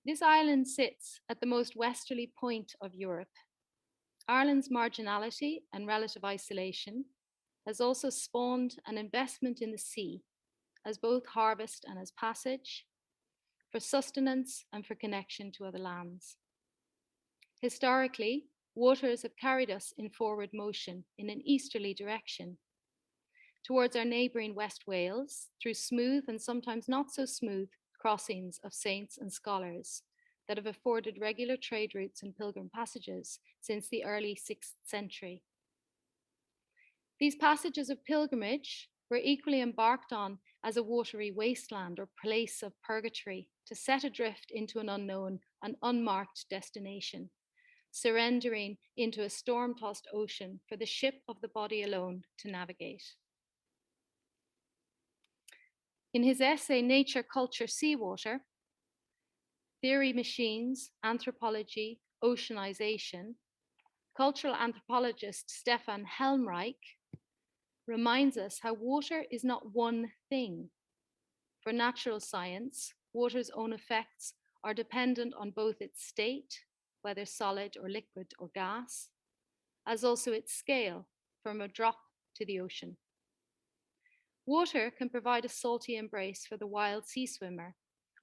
This island sits at the most westerly point of Europe. Ireland's marginality and relative isolation has also spawned an investment in the sea as both harvest and as passage, for sustenance and for connection to other lands. Historically, waters have carried us in forward motion in an easterly direction towards our neighbouring West Wales through smooth and sometimes not so smooth crossings of saints and scholars that have afforded regular trade routes and pilgrim passages since the early 6th century. These passages of pilgrimage were equally embarked on as a watery wasteland or place of purgatory to set adrift into an unknown and unmarked destination, surrendering into a storm tossed ocean for the ship of the body alone to navigate. In his essay, Nature, Culture, Seawater, Theory, Machines, Anthropology, Oceanization, cultural anthropologist Stefan Helmreich reminds us how water is not one thing. For natural science, water's own effects are dependent on both its state, whether solid or liquid or gas, as also its scale, from a drop to the ocean. Water can provide a salty embrace for the wild sea swimmer,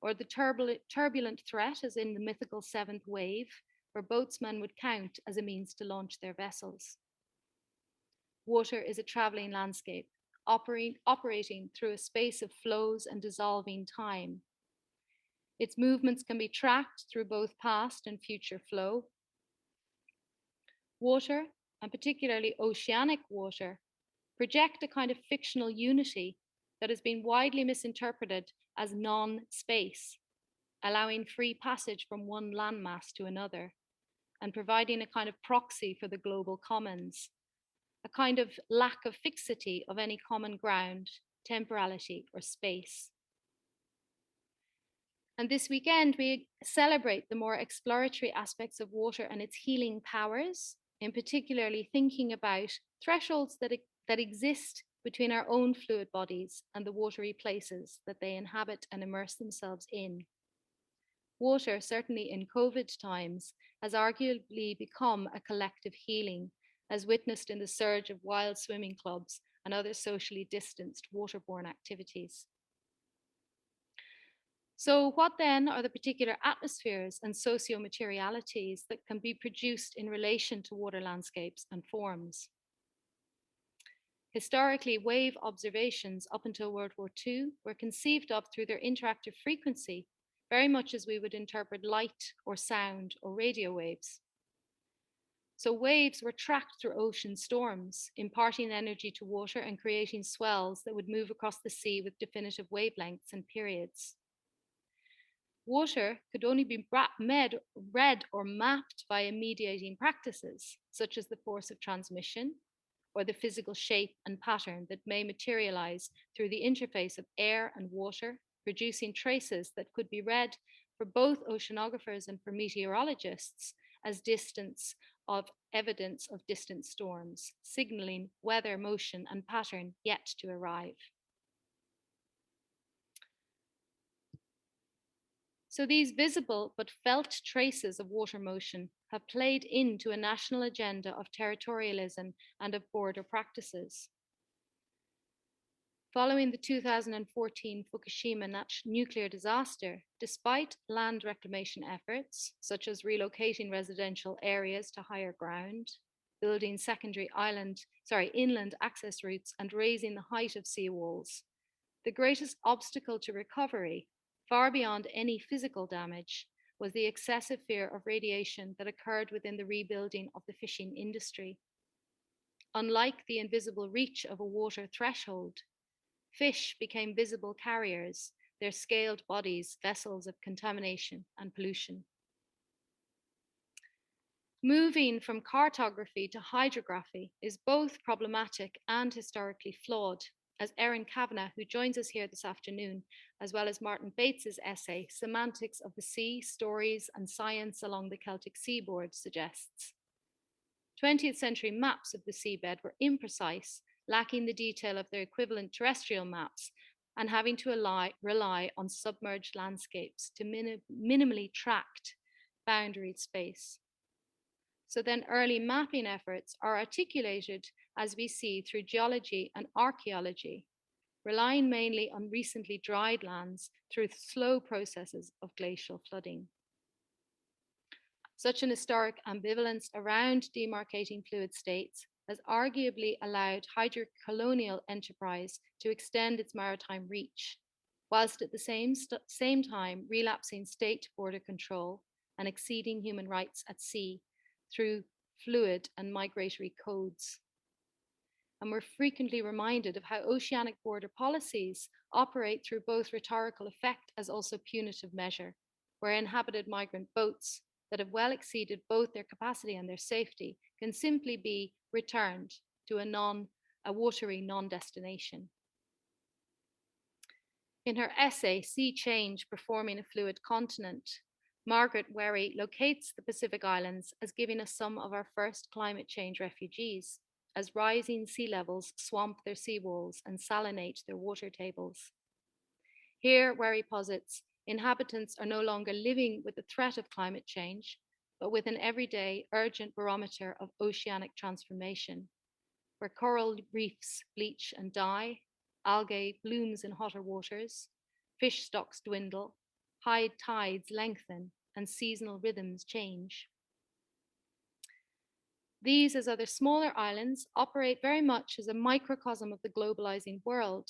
or the turbulent threat, as in the mythical seventh wave, where boatsmen would count as a means to launch their vessels. Water is a travelling landscape, operating through a space of flows and dissolving time. Its movements can be tracked through both past and future flow. Water, and particularly oceanic water, project a kind of fictional unity that has been widely misinterpreted as non-space, allowing free passage from one landmass to another, and providing a kind of proxy for the global commons, a kind of lack of fixity of any common ground, temporality, or space. And this weekend, we celebrate the more exploratory aspects of water and its healing powers, in particularly thinking about thresholds that exist between our own fluid bodies and the watery places that they inhabit and immerse themselves in. Water, certainly in COVID times, has arguably become a collective healing, as witnessed in the surge of wild swimming clubs and other socially distanced waterborne activities. So, what then are the particular atmospheres and socio-materialities that can be produced in relation to water landscapes and forms? Historically, wave observations up until World War II were conceived of through their interactive frequency, very much as we would interpret light or sound or radio waves. So waves were tracked through ocean storms, imparting energy to water and creating swells that would move across the sea with definitive wavelengths and periods. Water could only be read or mapped via mediating practices, such as the force of transmission, or the physical shape and pattern that may materialize through the interface of air and water, producing traces that could be read for both oceanographers and for meteorologists as distance of evidence of distant storms, signaling weather, motion, and pattern yet to arrive. So these visible but felt traces of water motion have played into a national agenda of territorialism and of border practices. Following the 2014 Fukushima nuclear disaster, despite land reclamation efforts, such as relocating residential areas to higher ground, building secondary inland access routes, and raising the height of seawalls, the greatest obstacle to recovery, far beyond any physical damage, was the excessive fear of radiation that occurred within the rebuilding of the fishing industry. Unlike the invisible reach of a water threshold, fish became visible carriers, their scaled bodies vessels of contamination and pollution. Moving from cartography to hydrography is both problematic and historically flawed, as Erin Kavanagh, who joins us here this afternoon, as well as Martin Bates's essay, Semantics of the Sea, Stories and Science Along the Celtic Seaboard, suggests. 20th century maps of the seabed were imprecise, lacking the detail of their equivalent terrestrial maps, and having to rely on submerged landscapes to minimally tract boundaried space. So then early mapping efforts are articulated, as we see, through geology and archaeology, relying mainly on recently dried lands through slow processes of glacial flooding. Such an historic ambivalence around demarcating fluid states has arguably allowed hydrocolonial enterprise to extend its maritime reach, whilst at the same time relapsing state border control and exceeding human rights at sea through fluid and migratory codes. And we're frequently reminded of how oceanic border policies operate through both rhetorical effect as also punitive measure, where inhabited migrant boats that have well exceeded both their capacity and their safety can simply be returned to a watery non-destination. In her essay, Sea Change, Performing a Fluid Continent, Margaret Wherry locates the Pacific Islands as giving us some of our first climate change refugees, as rising sea levels swamp their seawalls and salinate their water tables. Here, Wherry posits, inhabitants are no longer living with the threat of climate change, but with an everyday, urgent barometer of oceanic transformation, where coral reefs bleach and die, algae blooms in hotter waters, fish stocks dwindle, high tides lengthen, and seasonal rhythms change. These, as other smaller islands, operate very much as a microcosm of the globalizing world,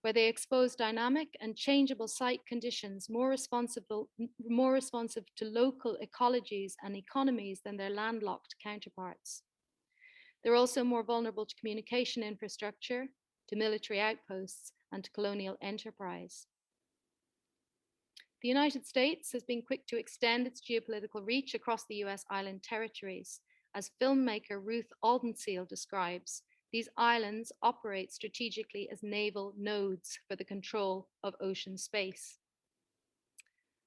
where they expose dynamic and changeable site conditions more responsive to local ecologies and economies than their landlocked counterparts. They're also more vulnerable to communication infrastructure, to military outposts, and to colonial enterprise. The United States has been quick to extend its geopolitical reach across the US island territories. As filmmaker Ruth Aldenseal describes, these islands operate strategically as naval nodes for the control of ocean space.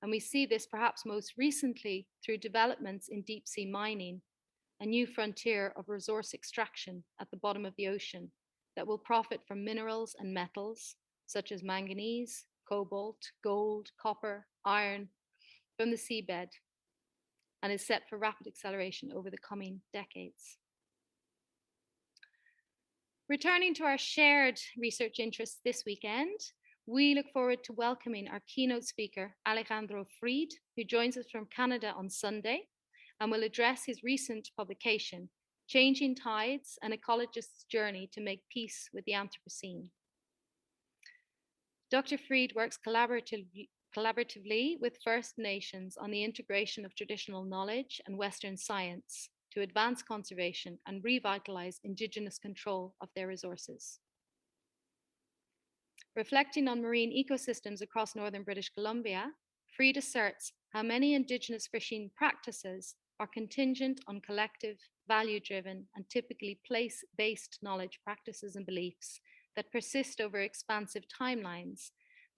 And we see this perhaps most recently through developments in deep sea mining, a new frontier of resource extraction at the bottom of the ocean that will profit from minerals and metals such as manganese, cobalt, gold, copper, iron from the seabed, and is set for rapid acceleration over the coming decades. Returning to our shared research interests this weekend, we look forward to welcoming our keynote speaker, Alejandro Fried, who joins us from Canada on Sunday and will address his recent publication, Changing Tides, an Ecologist's Journey to Make Peace with the Anthropocene. Dr. Fried works collaboratively with First Nations on the integration of traditional knowledge and Western science to advance conservation and revitalize Indigenous control of their resources. Reflecting on marine ecosystems across northern British Columbia, Fried asserts how many Indigenous fishing practices are contingent on collective, value-driven, and typically place-based knowledge practices and beliefs that persist over expansive timelines,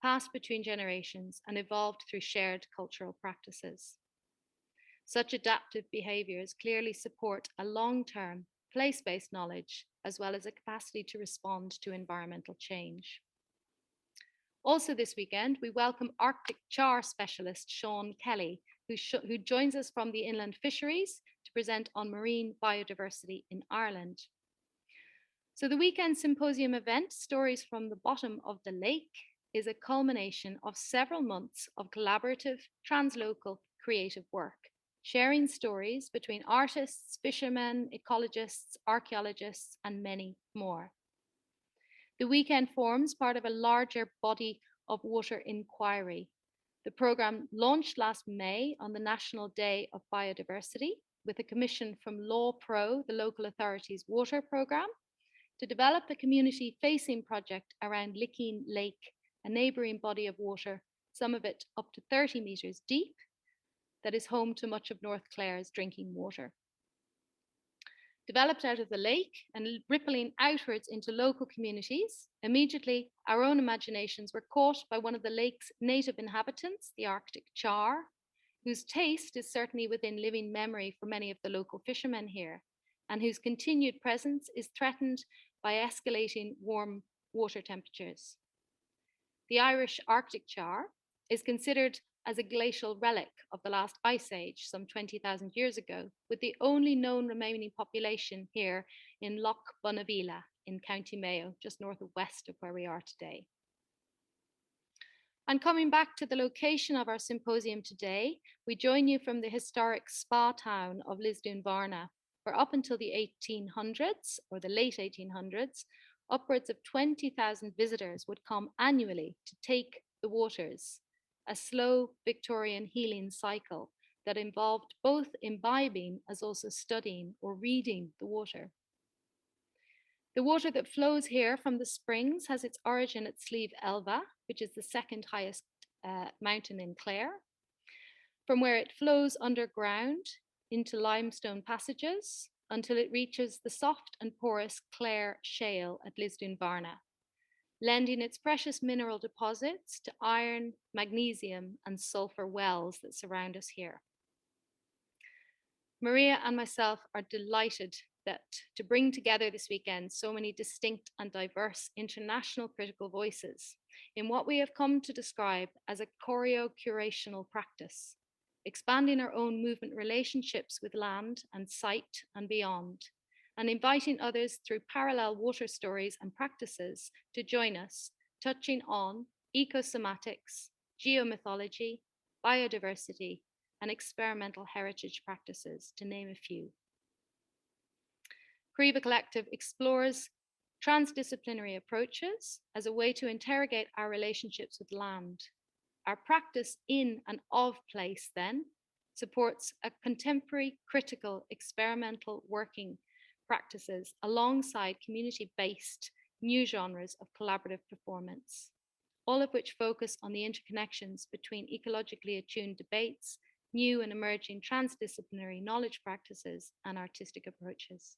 passed between generations, and evolved through shared cultural practices. Such adaptive behaviors clearly support a long-term, place-based knowledge, as well as a capacity to respond to environmental change. Also this weekend, we welcome Arctic char specialist Sean Kelly, who joins us from the inland fisheries to present on marine biodiversity in Ireland. So the weekend symposium event, Stories from the Bottom of the Lake, is a culmination of several months of collaborative, translocal, creative work, sharing stories between artists, fishermen, ecologists, archaeologists, and many more. The weekend forms part of a larger body of water inquiry. The programme launched last May on the National Day of Biodiversity with a commission from Law Pro, the local authority's water programme, to develop a community-facing project around Licking Lake, a neighbouring body of water, some of it up to 30 metres deep, that is home to much of North Clare's drinking water. Developed out of the lake and rippling outwards into local communities, immediately our own imaginations were caught by one of the lake's native inhabitants, the Arctic char, whose taste is certainly within living memory for many of the local fishermen here, and whose continued presence is threatened by escalating warm water temperatures. The Irish Arctic char is considered as a glacial relic of the last ice age, some 20,000 years ago, with the only known remaining population here in Loch Bonavila in County Mayo, just north of west of where we are today. And coming back to the location of our symposium today, we join you from the historic spa town of Lisdoonvarna, where up until the 1800s, or the late 1800s, upwards of 20,000 visitors would come annually to take the waters, a slow Victorian healing cycle that involved both imbibing as also studying or reading the water. The water that flows here from the springs has its origin at Slieve Elva, which is the second highest mountain in Clare, from where it flows underground into limestone passages until it reaches the soft and porous Clare Shale at Lisdoonvarna, lending its precious mineral deposits to iron, magnesium, and sulfur wells that surround us here. Maria and myself are delighted to bring together this weekend so many distinct and diverse international critical voices in what we have come to describe as a choreo-curational practice, expanding our own movement relationships with land and sight and beyond, and inviting others through parallel water stories and practices to join us, touching on ecosomatics, geomythology, biodiversity, and experimental heritage practices, to name a few. Creevagh Collective explores transdisciplinary approaches as a way to interrogate our relationships with land. Our practice in and of place, then, supports a contemporary, critical, experimental working practices alongside community-based new genres of collaborative performance, all of which focus on the interconnections between ecologically attuned debates, new and emerging transdisciplinary knowledge practices, and artistic approaches.